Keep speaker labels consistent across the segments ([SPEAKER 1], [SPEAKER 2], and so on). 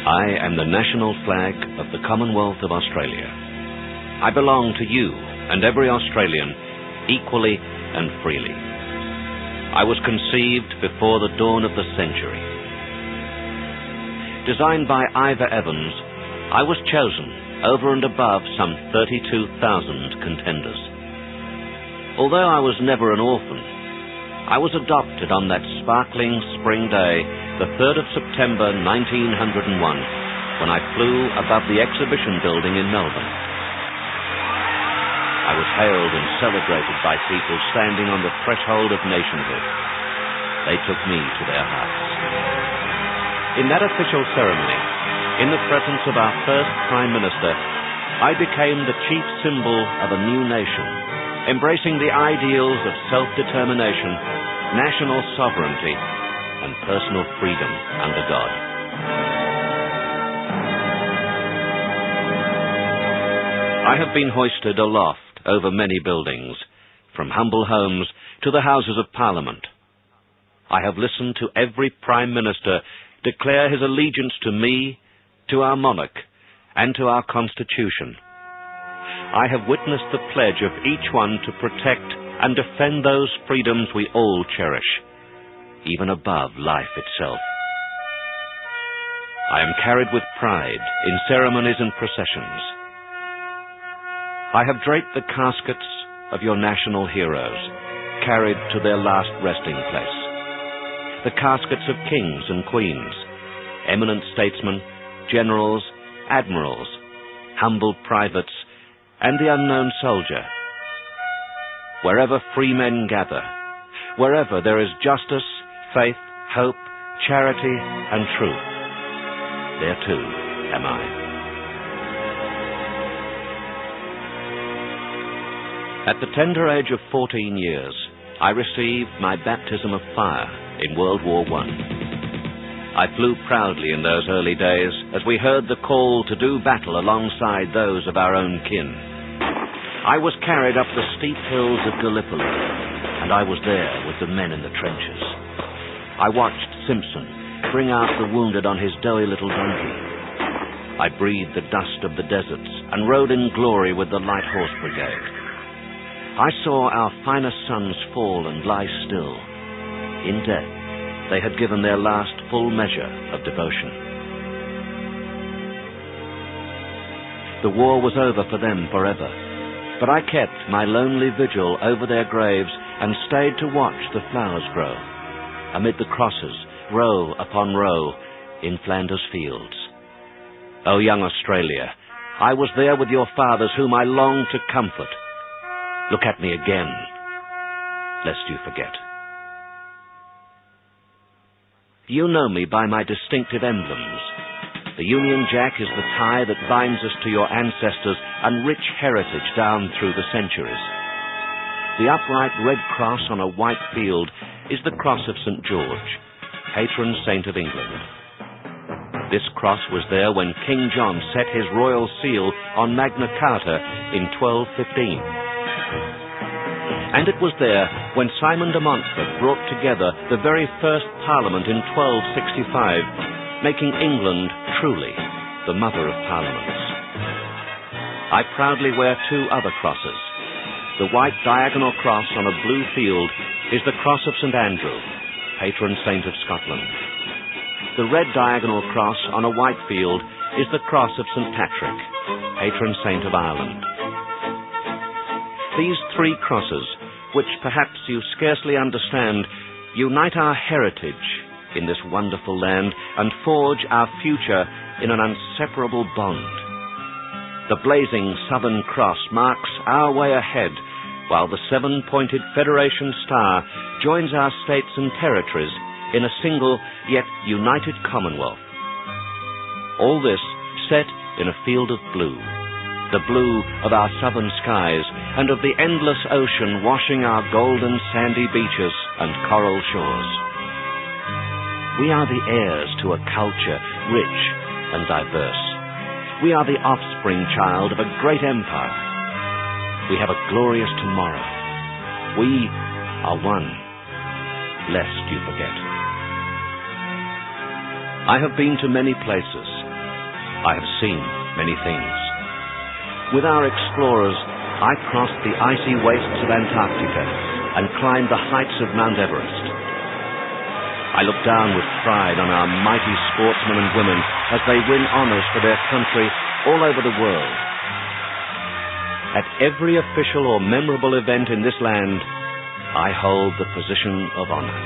[SPEAKER 1] I am the national flag of the Commonwealth of Australia. I belong to you and every Australian equally and freely. I was conceived before the dawn of the century. Designed by Ivor Evans, I was chosen over and above some 32,000 contenders. Although I was never an orphan, I was adopted on that sparkling spring day, the 3rd of September 1901, when I flew above the exhibition building in Melbourne. I was hailed and celebrated by people standing on the threshold of nationhood. They took me to their hearts. In that official ceremony, in the presence of our first Prime Minister, I became the chief symbol of a new nation, embracing the ideals of self-determination, national sovereignty, and personal freedom under God. I have been hoisted aloft over many buildings, from humble homes to the Houses of Parliament. I have listened to every Prime Minister declare his allegiance to me, to our monarch, and to our Constitution. I have witnessed the pledge of each one to protect and defend those freedoms we all cherish, even above life itself. I am carried with pride in ceremonies and processions. I have draped the caskets of your national heroes, carried to their last resting place. The caskets of kings and queens, eminent statesmen, generals, admirals, humble privates, and the unknown soldier. Wherever free men gather, wherever there is justice, faith, hope, charity, and truth, there too am I. At the tender age of 14 years, I received my baptism of fire in World War I. I flew proudly in those early days as we heard the call to do battle alongside those of our own kin. I was carried up the steep hills of Gallipoli, and I was there with the men in the trenches. I watched Simpson bring out the wounded on his doughy little donkey. I breathed the dust of the deserts and rode in glory with the Light Horse Brigade. I saw our finest sons fall and lie still. In death, they had given their last full measure of devotion. The war was over for them forever, but I kept my lonely vigil over their graves and stayed to watch the flowers grow, amid the crosses, row upon row, in Flanders fields. O young Australia, I was there with your fathers whom I longed to comfort. Look at me again, lest you forget. You know me by my distinctive emblems. The Union Jack is the tie that binds us to your ancestors and rich heritage down through the centuries. The upright red cross on a white field is the cross of St. George, patron saint of England. This cross was there when King John set his royal seal on Magna Carta in 1215. And it was there when Simon de Montfort brought together the very first Parliament in 1265, making England truly the mother of parliaments. I proudly wear two other crosses. The white diagonal cross on a blue field is the cross of St. Andrew, patron saint of Scotland. The red diagonal cross on a white field is the cross of St. Patrick, patron saint of Ireland. These three crosses, which perhaps you scarcely understand, unite our heritage in this wonderful land and forge our future in an inseparable bond. The blazing Southern Cross marks our way ahead, while the seven-pointed Federation Star joins our states and territories in a single yet united Commonwealth. All this set in a field of blue, the blue of our southern skies and of the endless ocean washing our golden sandy beaches and coral shores. We are the heirs to a culture rich and diverse. We are the offspring child of a great empire. We have a glorious tomorrow. We are one, lest you forget. I have been to many places, I have seen many things. With our explorers, I crossed the icy wastes of Antarctica and climbed the heights of Mount Everest. I look down with pride on our mighty sportsmen and women as they win honors for their country all over the world. At every official or memorable event in this land, I hold the position of honor.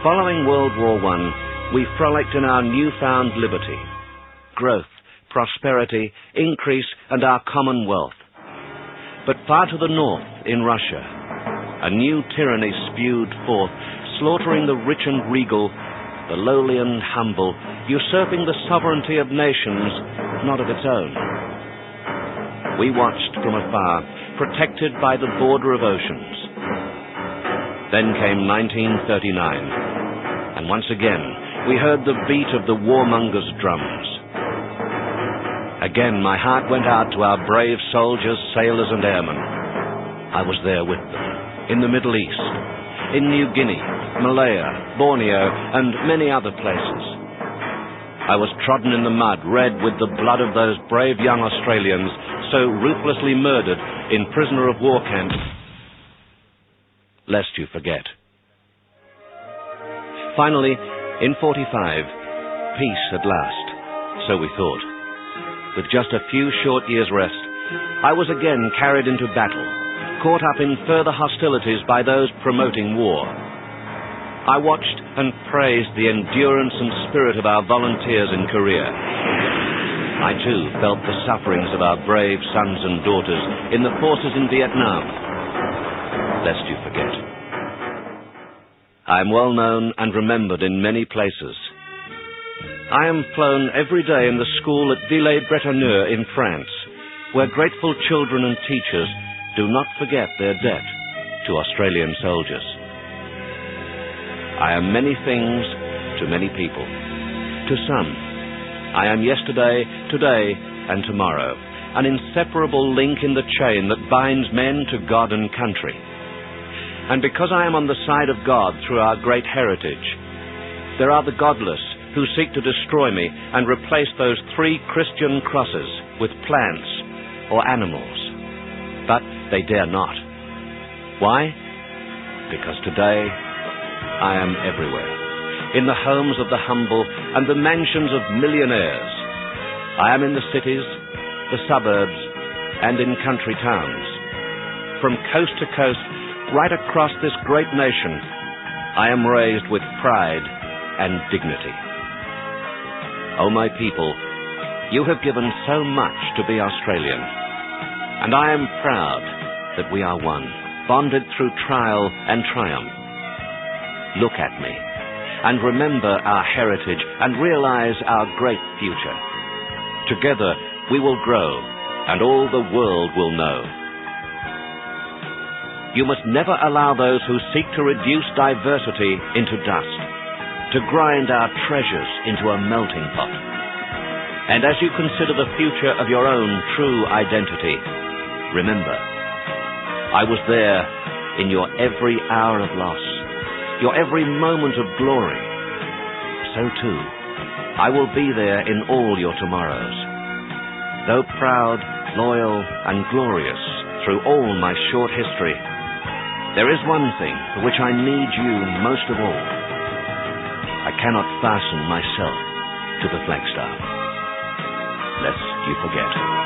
[SPEAKER 1] Following World War I, we frolicked in our newfound liberty, growth, prosperity, increase, and our commonwealth. But far to the north, in Russia, a new tyranny spewed forth, slaughtering the rich and regal, the lowly and humble, usurping the sovereignty of nations, not of its own. We watched from afar, protected by the border of oceans. Then came 1939, and once again we heard the beat of the warmongers' drums. Again my heart went out to our brave soldiers, sailors and airmen. I was there with them, in the Middle East, in New Guinea, Malaya, Borneo, and many other places. I was trodden in the mud, red with the blood of those brave young Australians so ruthlessly murdered in prisoner of war camps, lest you forget. Finally, in 45, peace at last, so we thought. With just a few short years' rest, I was again carried into battle, caught up in further hostilities by those promoting war. I watched and praised the endurance and spirit of our volunteers in Korea. I too felt the sufferings of our brave sons and daughters in the forces in Vietnam, lest you forget. I am well known and remembered in many places. I am flown every day in the school at Villers-Bretonneux in France, where grateful children and teachers do not forget their debt to Australian soldiers. I am many things to many people. To some, I am yesterday, today, and tomorrow, an inseparable link in the chain that binds men to God and country. And because I am on the side of God through our great heritage, there are the godless who seek to destroy me and replace those 3 Christian crosses with plants or animals. But they dare not. Why? Because today I am everywhere, in the homes of the humble and the mansions of millionaires. I am in the cities, the suburbs, and in country towns. From coast to coast, right across this great nation, I am raised with pride and dignity. Oh, my people, you have given so much to be Australian, and I am proud that we are one, bonded through trial and triumph. Look at me, and remember our heritage, and realize our great future. Together we will grow, and all the world will know. You must never allow those who seek to reduce diversity into dust, to grind our treasures into a melting pot. And as you consider the future of your own true identity, remember, I was there in your every hour of loss, your every moment of glory. So too, I will be there in all your tomorrows. Though proud, loyal, and glorious through all my short history, there is one thing for which I need you most of all. I cannot fasten myself to the flagstaff, lest you forget.